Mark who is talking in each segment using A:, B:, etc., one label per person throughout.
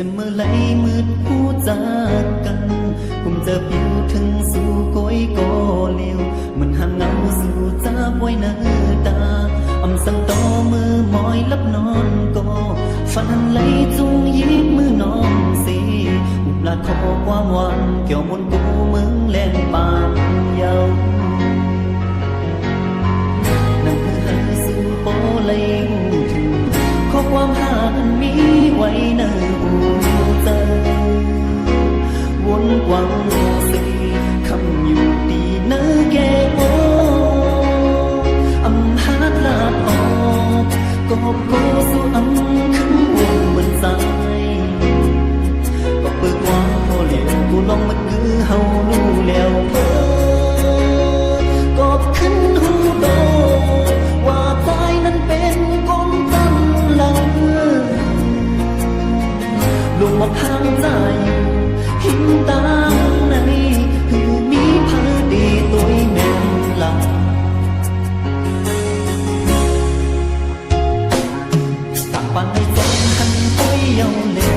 A: นเมื่อไหลมืดผู้จากกันกุมจะปิวถึงสู่โกยโกเลียวมันห่างเงาสู่จ้าไว้เนื้อตาอำสั่งต่อมือมอยลับนอนก็ฝันหันไหลจุงยิ้มมือน้องสิอุบลาขอความหวังเกี่ยวมนกูมึงแลนปากเยานั่งมือหาสู่โปเลยถึงขอความหาอันมีไว้เนื้อใจวนกวังสิคำอยู่ดีเนื้อแก่โออำหาดลาดออกก็โกสู่อำขึ้นวนเหมือนใจก็เปิดว่าพอเหลียวกูลองมันคือเฮารู้แล้วก็ขึ้นหูโตว่าใจนั้นเป็นคนตั้งหลังลงมาพังใจหินตาในคือมีพาดีตัวแม่นหลังต่างปันให้จนหันไปเยาเล่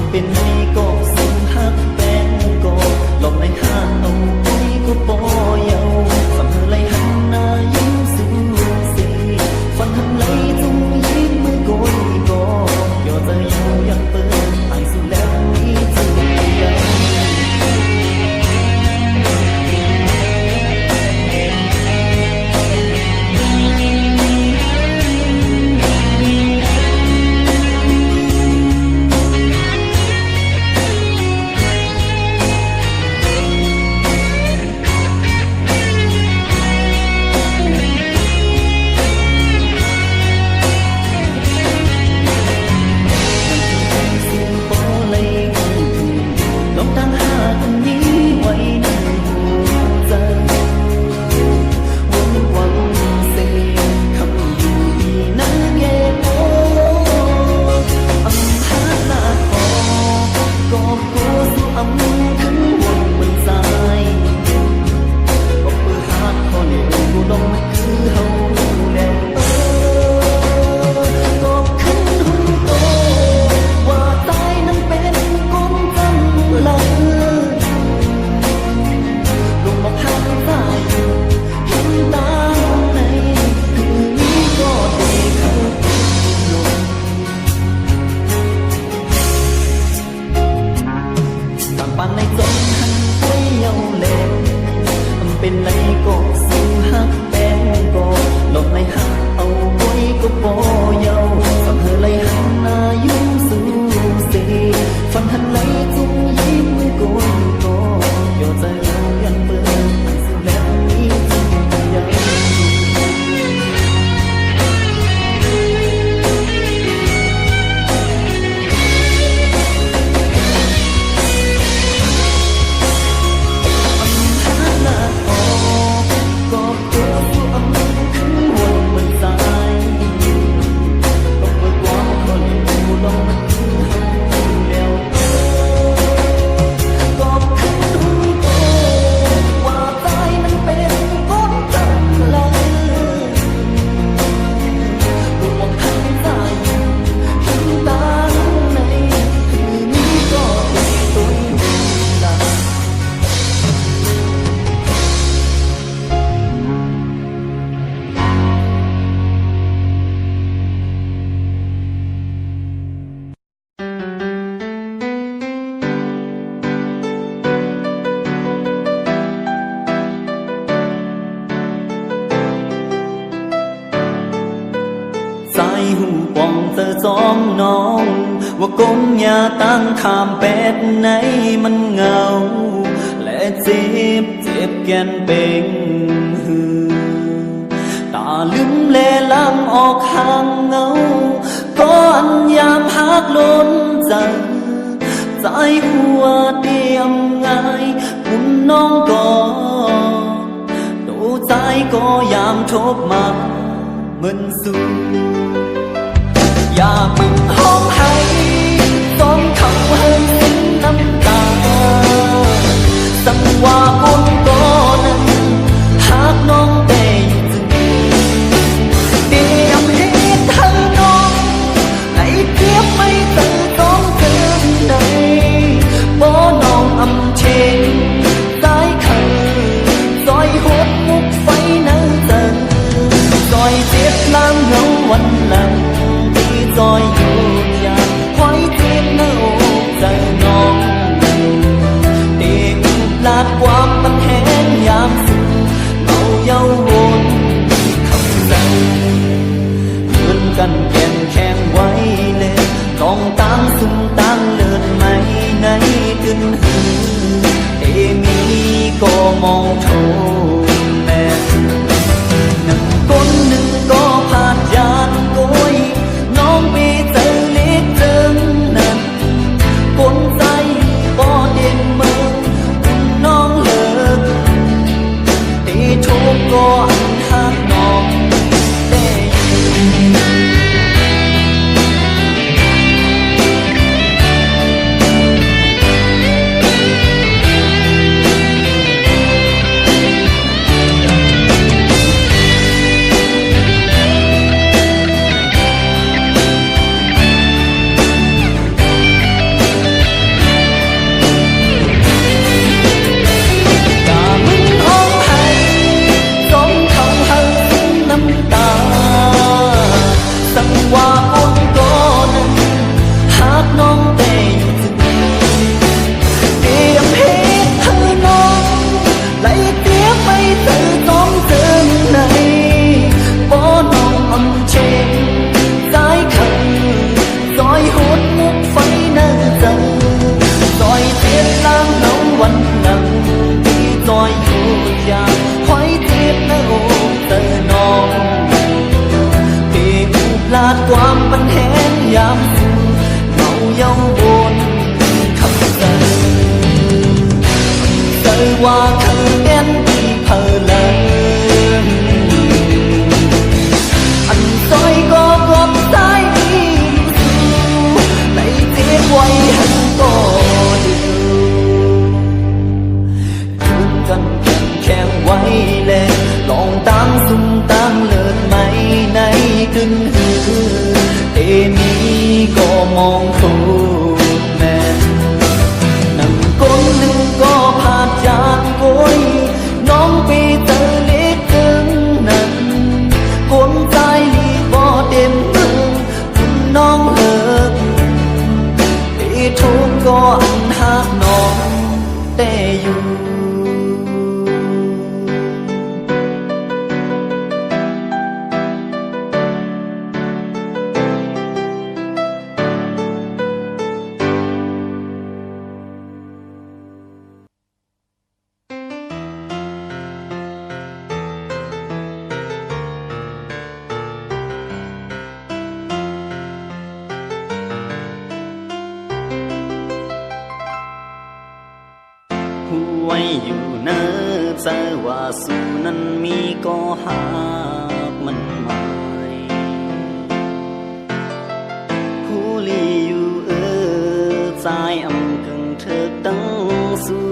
A: เป็นในกอกสิ่งหักแป้งกอกหลบในห้างเอาไปก็ปอเยาฝันไหลหันหน้ายิ้มสูสีฝันหันไหลจุงยิ้มมือโกยกอยอจะอยู่ยังเปิดไอสุดแล้วนี้จะเดียวเป็นในกอกสิ่งหักแป้งกอกหลบในหักเอาไว้ก็ปอเยาฝันเธอไหลหันหน้ายิ้มสู่สีฝันหันไหลจุงยิ้มมือโกยกอยอใจเรายังเปิดสุดแล้วนี้จริงยังหูปองเจอจอมน้องว่ากงยาตั้งขามแปดในมันเงาและเจ็บแก่นเป่งตาลืมแลล้ำออกห่างเงาก้อนยามพักล้นใจหัวเตรียมง่ายคุณน้องก่อนตัวใจก็ยามทบมาเหมือนสูอย่ามึงห้องให้ซ้อมเขาให้สิ้นน้ำตาสังว่าคนก่อนนั้นหากน้องได้จึงเตรียมให้ทั้งน้องให้เทียบไม่เติมต้องเจอ lãng ngấu quanh lặng đi rồi vô nhà khoái thêm nấu giờ ngon tìm lát quam bánh hén yam sừng màu dâu buồn không dần vươn căn kèn khen quay lên còn tan sung tan lượt mây nay kinh hư em nghĩ có mong thôn nè nâng con nâng có phạt gian cốiน้อง bị tự liếc chân nè con dây bỏ điện mơน้อง lợt thì thuốc có ăn hát ngon để lát quam bánh hén yam sừng màu dâu buồn không dần rơi qua thân đen đi thờ lớn anh soi có góp tay đi lấy tiếc quay hẳn có điều thương cần khen quay lên còn tan sung tan lượt mây nay kinh hư em nghĩ có mong thôn nè nâng con lưng có phạt gian cốiน้อง bị tự liếc chân nặng con dai li bỏ đêm mưaน้อง lợt thì thuốc có ăn hát non để dùไว้อยู่เนิบใจว่าสู่นั้นมีก็หากมันหมายผู้ลีอยู่ใจอำกึ่งเธอตั้งสู่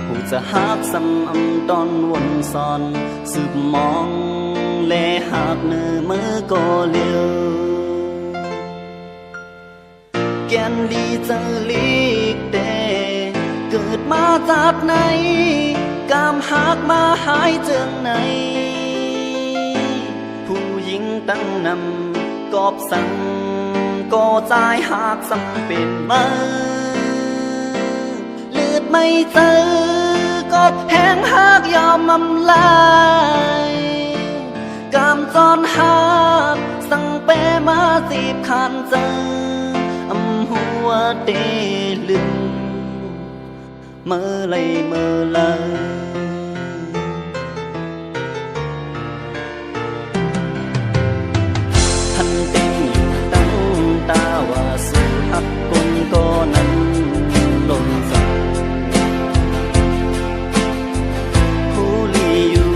A: ผู้จะหากซ้ำอำตอนวนซ้อนสืบมองและหากเนื้อมือก็เลี้ยวแกนดีจะลีกเดเกิดมาจากไหนกามหากมาหายเจืองไหนผู้หญิงตั้งนำกอบสั่งก็ใจหากสำเป็นมาเลือดไม่เจอกอบแห้งหากยอมมำลายกามจอนหากสั่งเปมาจีบขานเจออำหัวเตลึงmơ lây mơ lơ thân tênอยู่ตั้งตาว่าสู่หักคนก็นั้นหล่นสักผู้ลีอยู่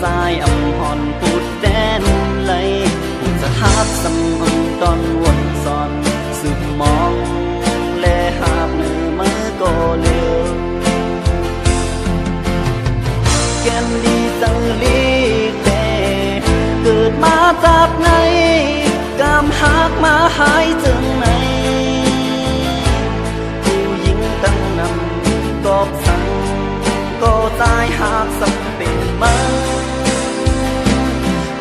A: สายอำหอนปุดแดนไหลผู้จะหักซ้ำตอนวนซ้อนสืบมองและหากเนื้อมือก็เลี้ยวแกนดีจังลีแต่เกิดมาจากไหนกามหากมาหายจึงไหนผู้หญิงตั้งนำกอบสั่งก็ตายหากสำเป็นมา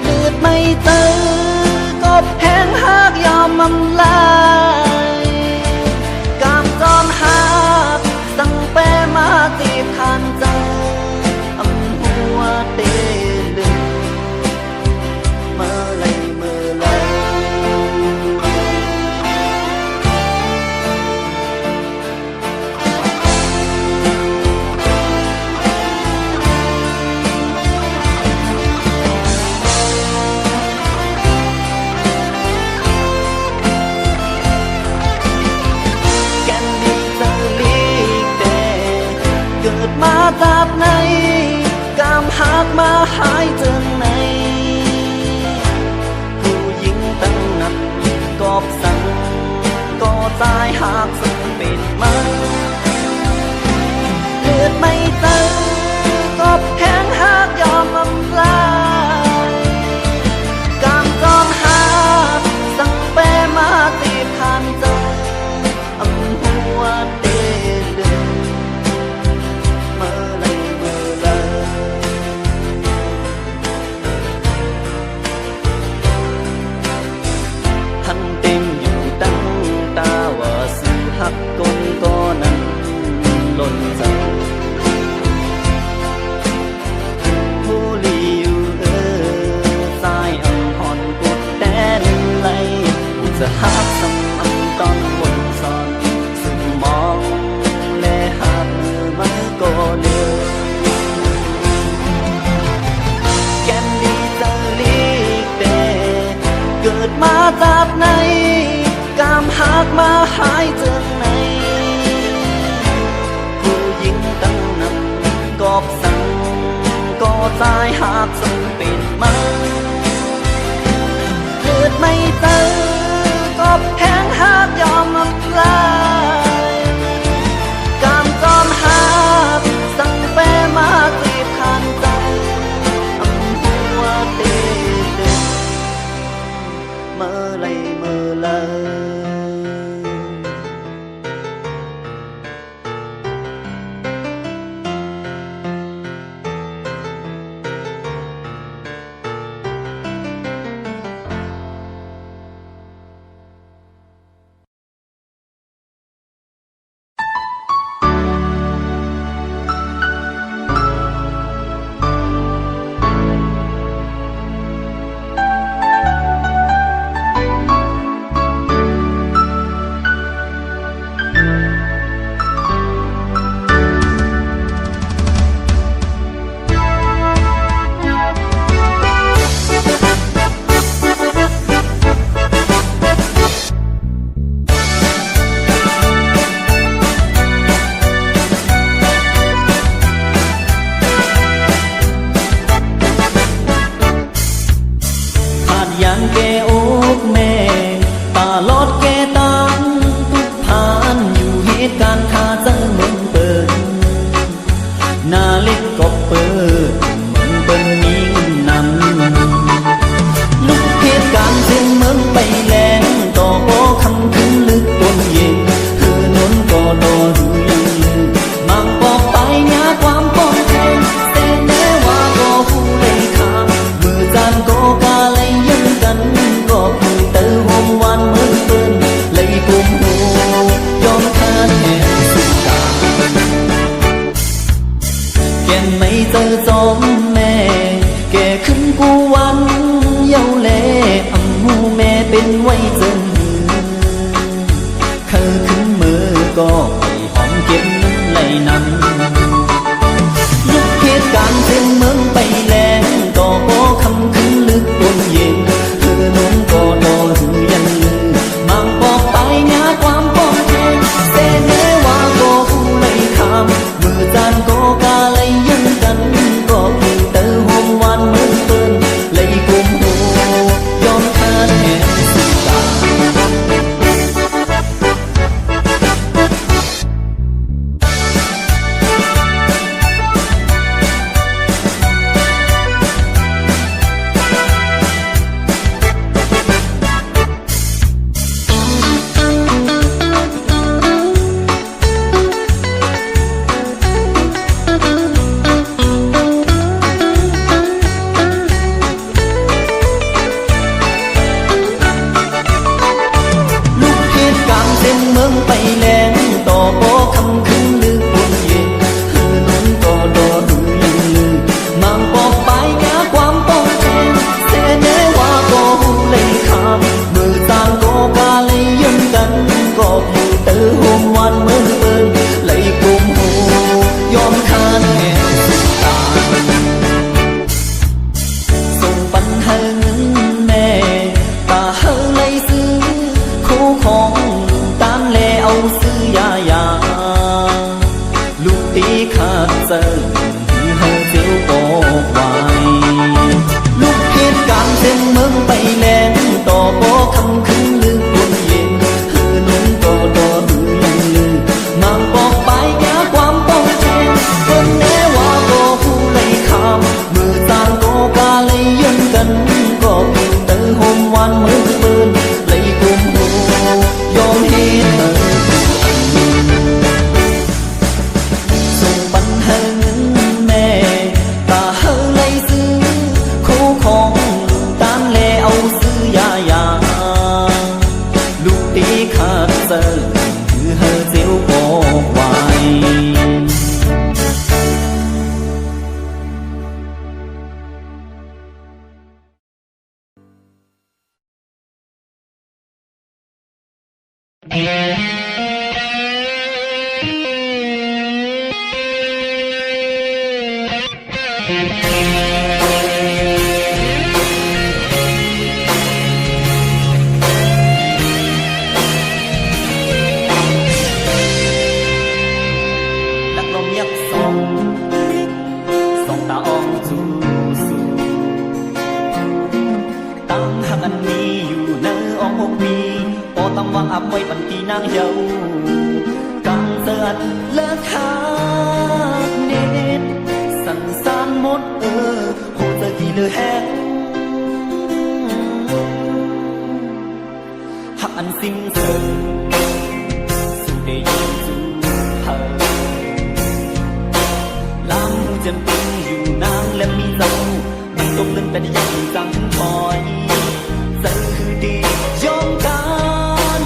A: เลือด ไม่เจอกบแห้งหากยอมมันลายกามจอมหากสั่งแปมาตีบทานใจอำหัวเตลึงเมื่อไรเมื่อไรมาจากไหนกามหักมาหายจากไหนผู้หญิงตั้งนักกอบสั่งก็ตายหากสังเป็นมันเลือดไม่เจอกบแห้งหากยอมอำลายกามจอมหักสั่งแปมาตีทานใจอำหัวเตลึงทันเต็มอยู่ตั้งตาว่าสื่อหักกงก็นั้นหล่นใจผู้ลีอยู่สายอ่ำห่อนกดแดนไหลผู้จะหักสำอันตอนบนซอนซึ่งมองและหักมันก็เลือแก้มดีจะลีกเดเกิดมาจากไหนกามหักมาหายจากไหนผู้หญิงตั้งนำกอบสั่งก็ตายหากสังเป็นมันเลือดไม่เจอกบแห้งหากยอมอำลายกามจอมหักสั่งแปมาตีบทานใจอำหัวเตลึงเมื่อไรเมื่อไร ยอมทานแห่งสุดกา ลักลมยับส่องตาอองจูสูตั้งหักอันนี้อยู่ในอ้อมอกมีโอตำวังอับไว้ปันตีนางเยากังเตือนเลิกขาดเน็ตสันสานหมดโหเจอกี่เลือแห้งหักอันสิ้นเสริมสู่ได้ยินสู่เธอลำจำเป็นอยู่นางและมีเรามันตกเล่นเป็นยังจังคอยเจอคือดียอมกัน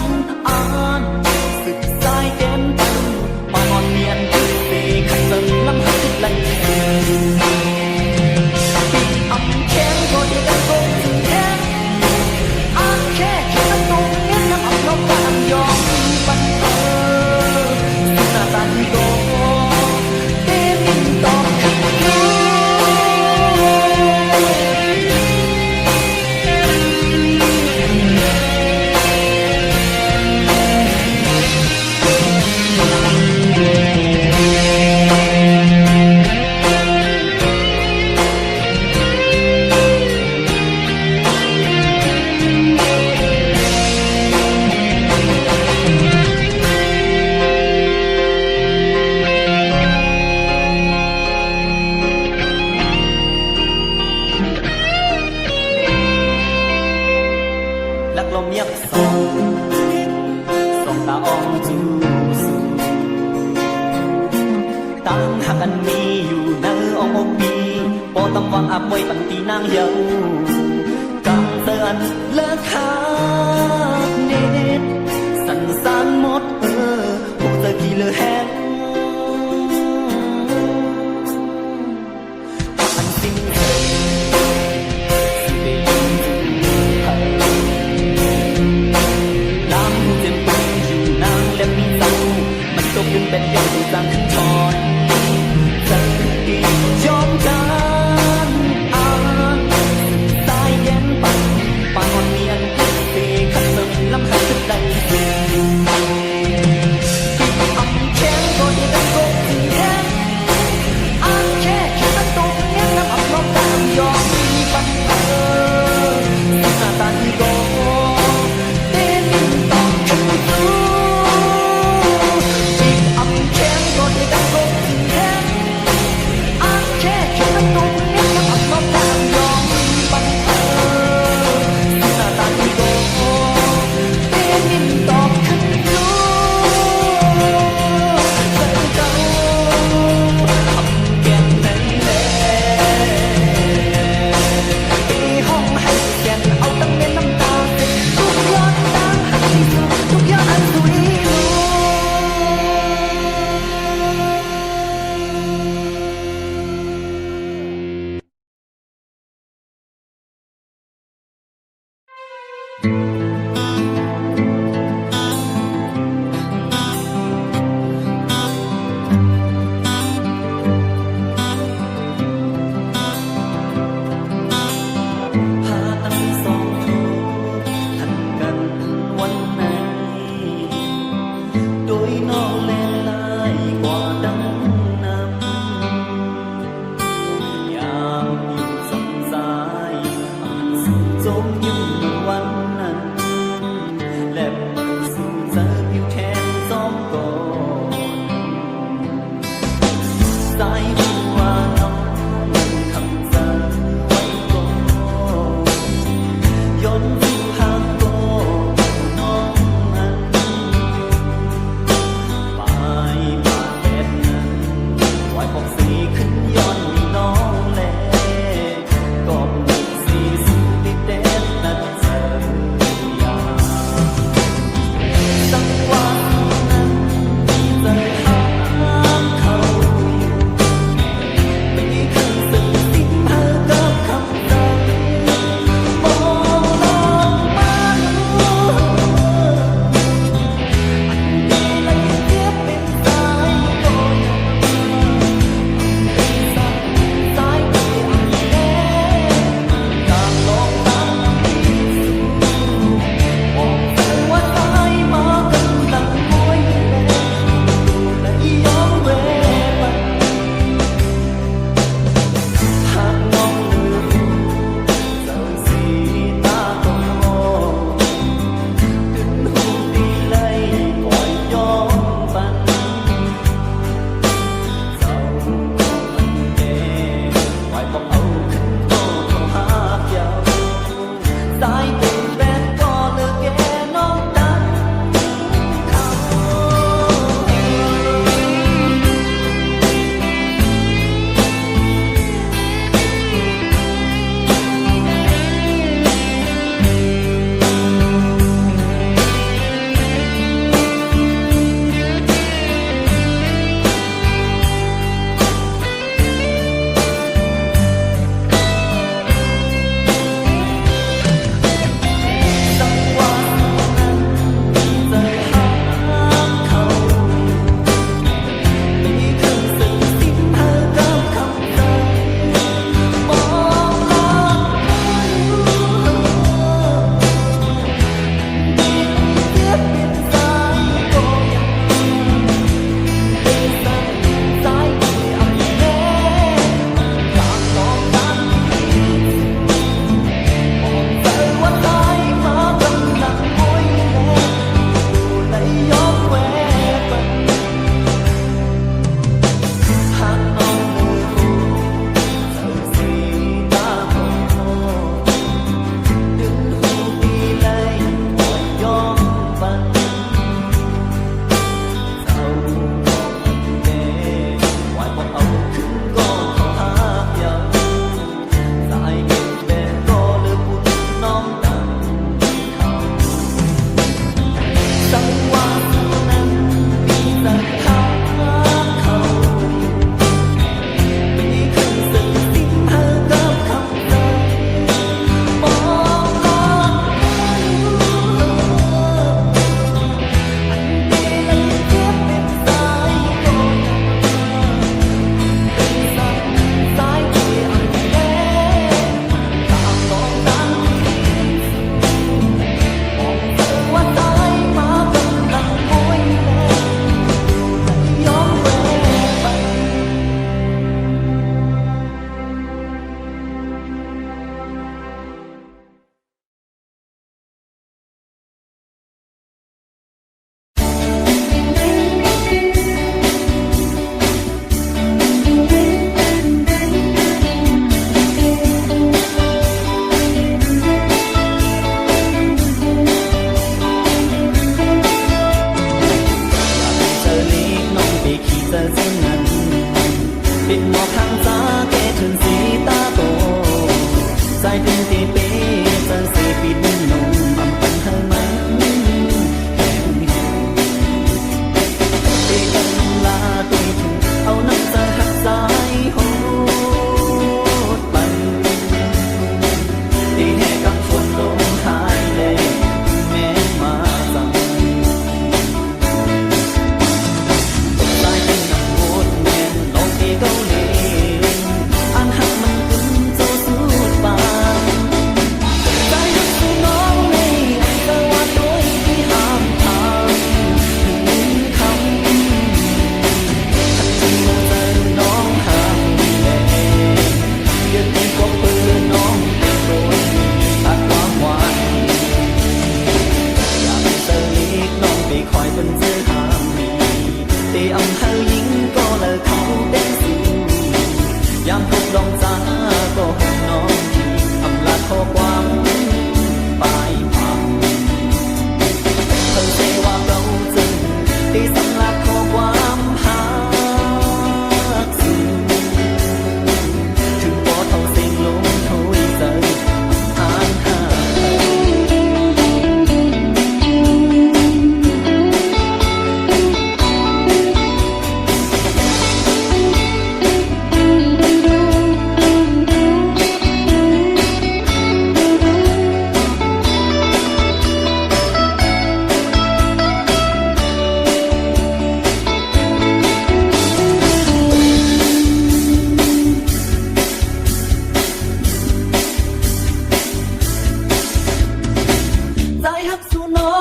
A: อ่านศึกสายแกนตันปอนเนียนเตะขัดเติมลำหักไหลอ่ำแข็งก็ได้กันคงถึงแข็งอ่านแค่แค่ตรงนี้น้ำอับลบกันยอมปันเธอหน้าตาที่โตเต้นตอบขัดยูลักลมยับส่องตาอองจูสูตั้งหักอันนี้อยู่ในอ้อมอกปีปอตำวังอับไว้ปันตีนางเยากังเตือนเลิกขาดเน็ตสันสานหมดหูเจอกี่เลือแห้งอันสิ้นเสริมสู่ได้ยินสู่เธอลำจำเป็นอยู่นางและมีเรามันตกดึงเป็นยังจังคอยเจอดียอมกันอ่านสายเย็นปันปานเนียนเตะขัดเติมลำหักสุดใดอ่ำแข็งก็ได้กันคงถึงแข็งอ่านแค่แค่ตรงนี้น้ำอับลบกันยอมปันเธอหน้าตาที่โตเต้นตอบขัดยูอ่ำแข็งก็ได้กันคงถึงแข็งอ่านแค่แค่ตรงนี้น้ำอับลบกันยอมปันเธอหน้าตาที่โตเต้นตอบขัดยูเธอเจ้าอ่ำแก่นไหนแลตีห้องให้แก่นเอาตั้งเม็ดน้ำตาทุกยอดตามให้สุดทุกยอดอันสวยหรูพาทั้งสองโทษทันกันวันไหน โดยนอกเลนลายกว่าดังนำยามอยู่สงสายอ่านสุดจมยิ่งวันนั้น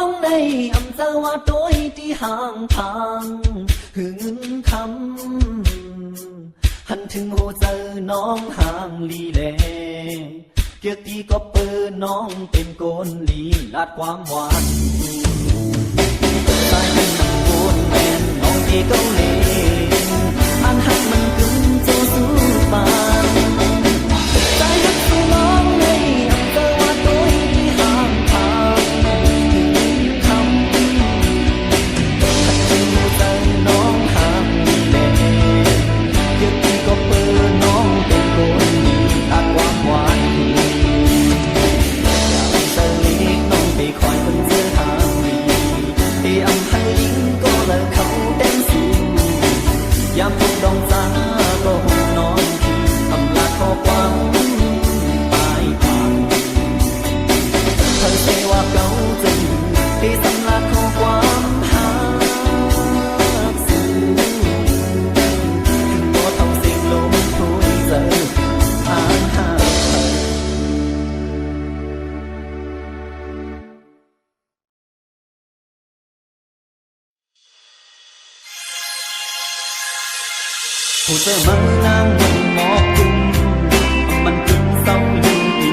A: องในอำเภอว่าโดยที่ห่างทางหึงคำหันถึงหัวเจอน้องห่างลีแลเกียรติก็เปิดน้องเป็นโกนลีลาดความหวานสายน้ำโกนแม่นน้องเอเกาเลอันหักมันกึ่งโจสู้ปานสายหักสู่น้องในอำเภอว่าโดยที่ห่างทางถึงคำหันถึงหัวเจอน้องห่างลีแลเกียรติก็เปิดน้องเป็นโกนลีลาดความหวานคอยคนเจอทางดีที่อำพันลิงก็เลิกเขาเต้นสูงยามพงดองจ้าก็หงนอนที่อำลาข้อความปลายทางเธอเชื่อว่าเขาจะอยู่ที่สำลักข้อความหาสูงถึงตัวทำสิ่งลมคุยเจออ่านหาผู้เจอมันนางมันหมอกกุ่มมันกึ่งเศร้าลืมอี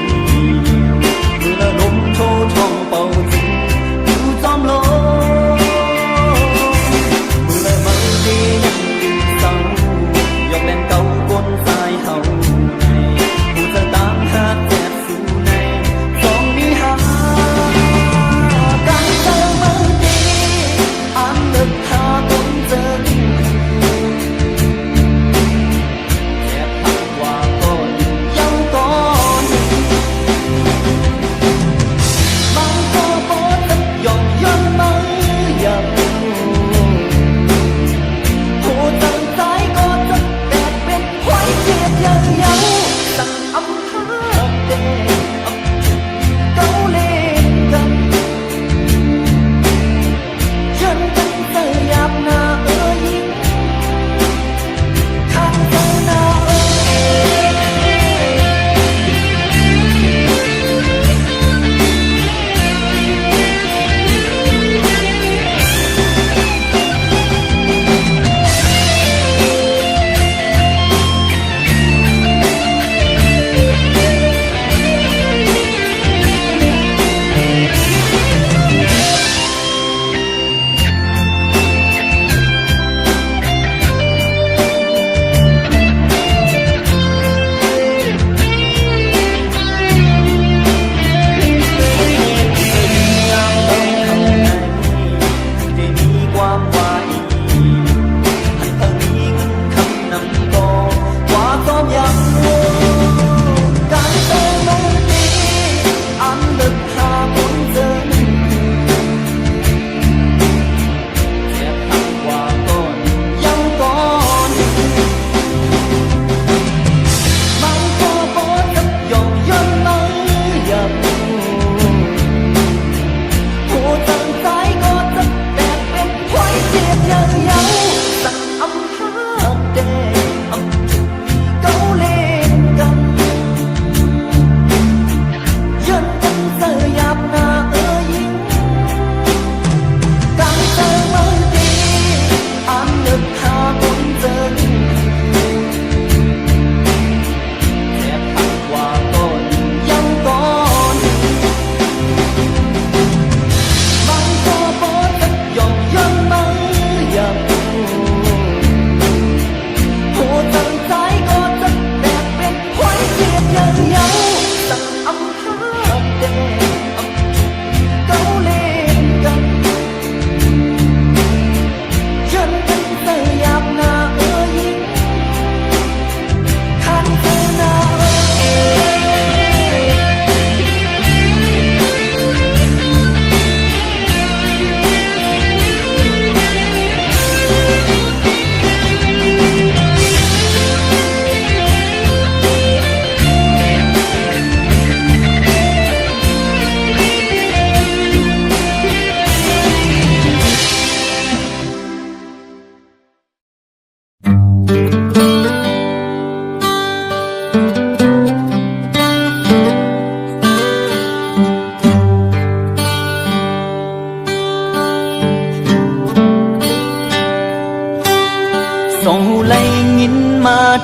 A: มือละลมโชว์ช่องเป่าจิงอยู่จอมโลมือละมันดียังกึ่งเศร้ายกแลนเก่าบนสายเฮาในผู้เจอตามหาแจ็บสู่ในสองนี้หาการเจอมันดีอ่านเลิกหาคนเจอ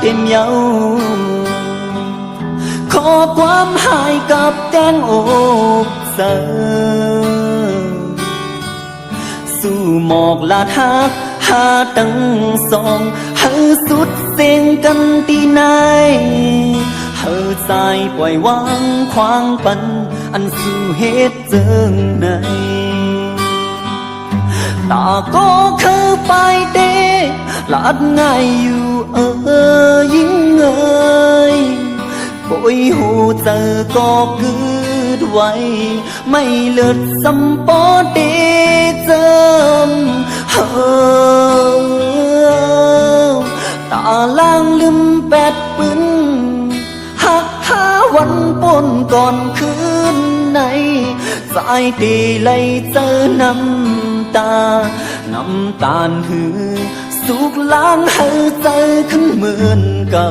A: thêm nhau. Khóความหายกับแดงอกเสือสู่หมอกลาทักหาตั้งสองเฮาสุดเสียงกันตีไหนเฮาสายปล่อยวางควางปันอันสู่เหตุเจิงในตาก็คือไปเดลาดง่ายอยู่ยิ่งเอ่ยป่วยหูเจอก็เกิดไว้ไม่เลิศสัมปอเดเจิมตาล่างลืมแปดปืนหักหาวันปนก่อนคืนในสายตีไหลเจอน้ำตาน้ำตาลหือสุกล้างให้ใจขึ้นเหมือนเก่า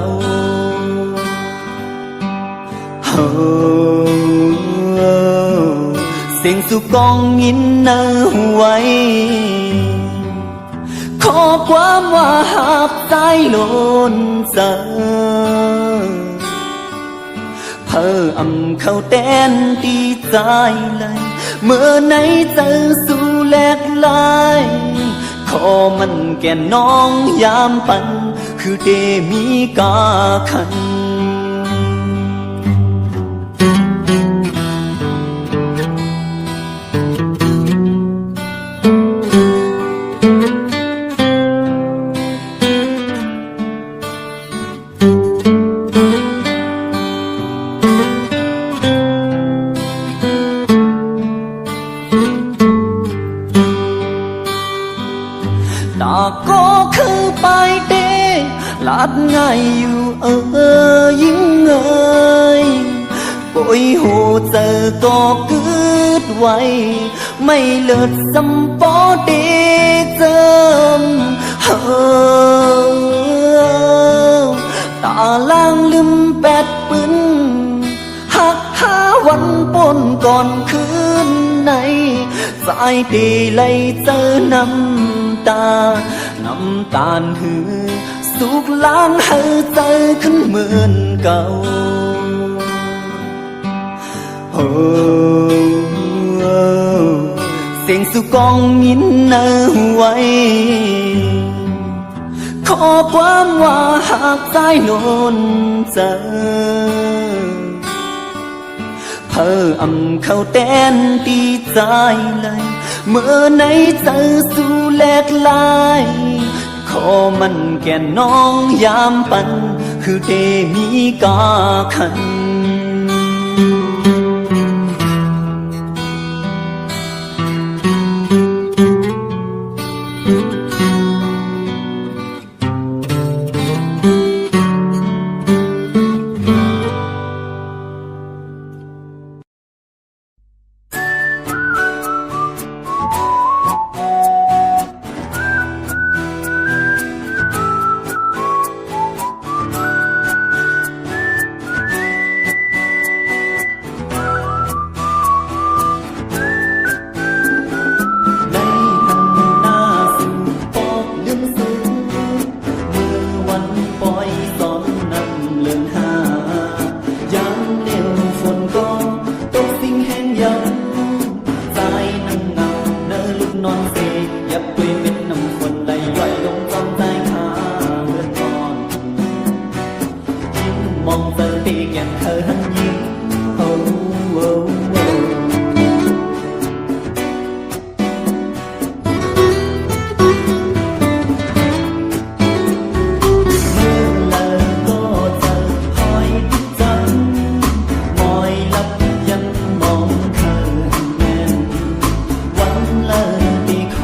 A: เสียงสุกองยินเนื้อไว้ขอความว่าหาบใจโลนเสอเพื่ออำเข้าแตนตีใจเลยเมื่อไหนเจอสู่แหลกลายขอมันแก่น้องยามปันคือเดมีกาคันตาก็คือไปเดลาดง่ายอยู่ยิ่งเอ่ยป่วยหูเจอก็เกิดไว้ไม่เลิศสัมปอเดเจิมตาล่างลืมแปดปืนหักหาวันปนก่อนคืนในสายตีไหลเจอน้ำตาน้ำตาลหือสุกล้างให้ใจขึ้นเหมือนเก่าเสียงสุกองยินเนื้อไว้ขอความว่าหากใจโลนเจอเพื่ออำเข้าแตนตีใจเลยเมื่อไหนเจอสู่แหลกลายขอมันแก่น้องยามปันคือเดมีกาคันตีข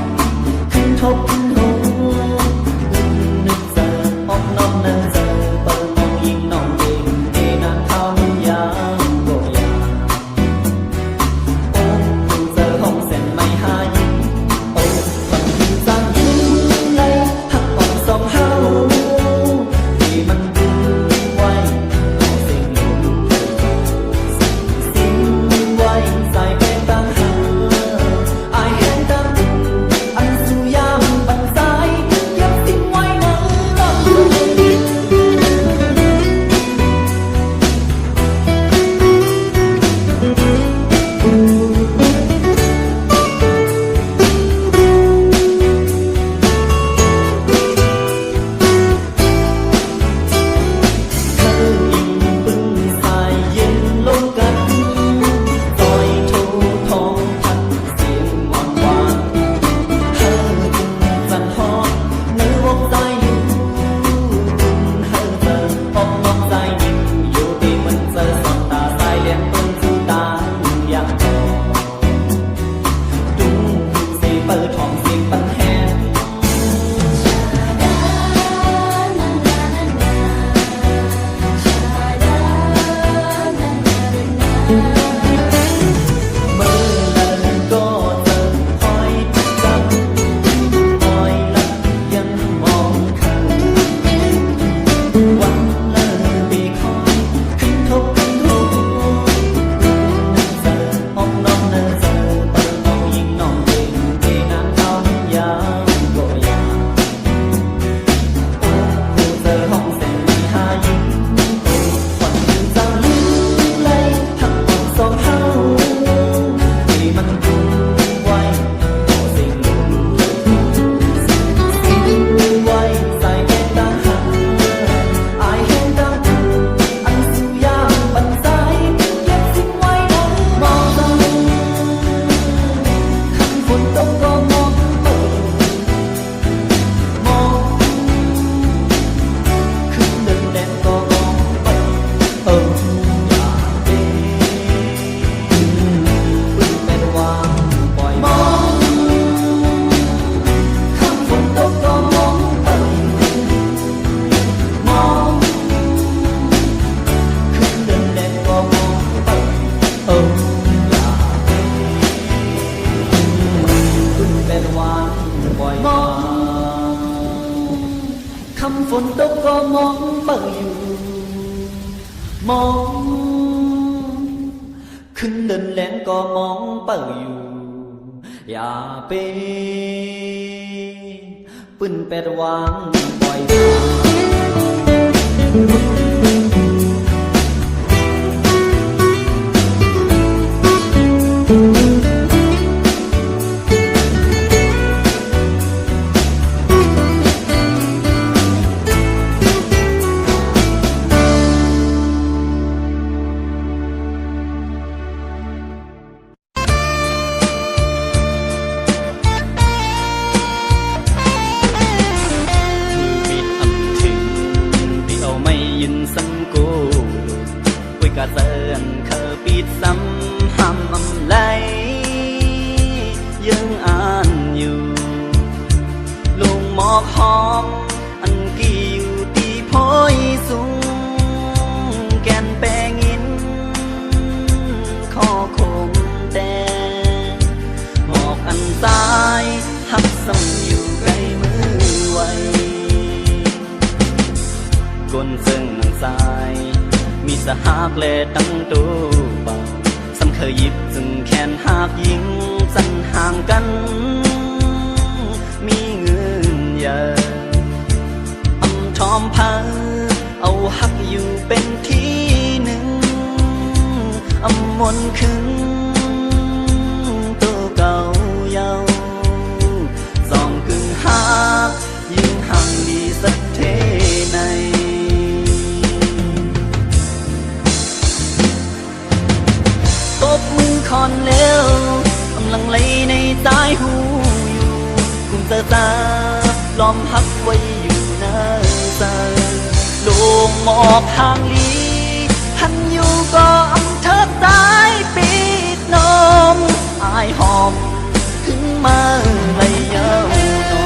A: ฝนตกก็มองเปิดอยู่มองขึ้นเดินแรงก็มองเปิดอยู่อย่าไปปืนแปดวางปล่อยทกะเซินเคยปิดซ้ำห้ำอำไหลยังอ่านอยู่ลุงหมอกหอมอันกี่อยู่ที่พอยสูงแก่นแปงอินขอคงแต่หมอกอันตายหักซ้ำอยู่ไกลมือไวกลซึ่งหนังสายมีสหากและตั้งตัวเบาสำเคยหยิบจึงแขนหากยิงสันห่างกันมีเงินเยอะอำทอมพาเอาหักอยู่เป็นที่หนึ่งอำมนคึงตัวเก่าเยาสองกึ่งหักยิงห่างดีสักเทในตบมือคอนเร็วกำลังไหลในสายหูอยู่กุมเตอตาล้อมหักไว้อยู่หน้าใจลงหมอกทางลีหันอยู่ก็อำเธอตายปิดนมอายหอมถึงมาไหลเย้านอ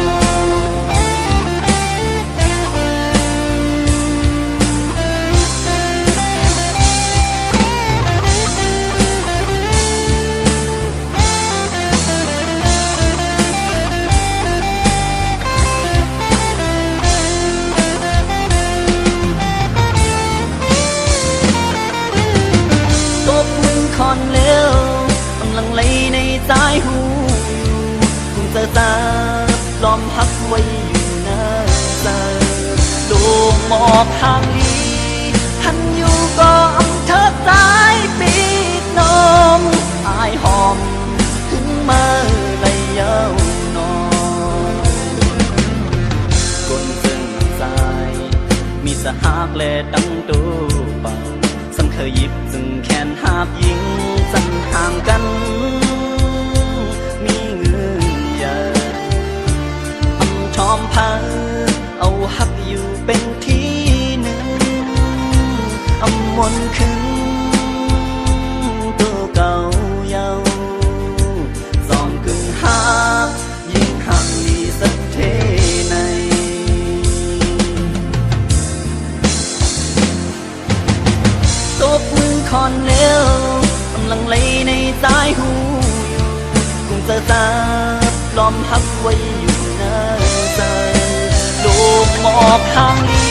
A: นคอนเร็วกำลังไหลในสายหูอยู่กุมเตอตาล้อมหักไว้อยู่หน้าใจดวงหมอกทางลีหันอยู่ก็อำเธอตายปิดนมอายหอมถึงมาไหลเย้านอนกลซึ่งสายมีสหากและตั้งตัวเบาเคยหยิบจึงแขนหาบยิงสันห่างกันมีเงินเยอะอำชอมพาเอาหักอยู่เป็นที่หนึ่งอำมนคึงตัวเก่าเยาสองกึ่งหักยิงห่างดีสักเทในตบมือคอนเร็วกำลังไหลในสายหูอยู่กุมเตอตาล้อมหักไว้อยู่หน้าใจโลกหมอกทางลี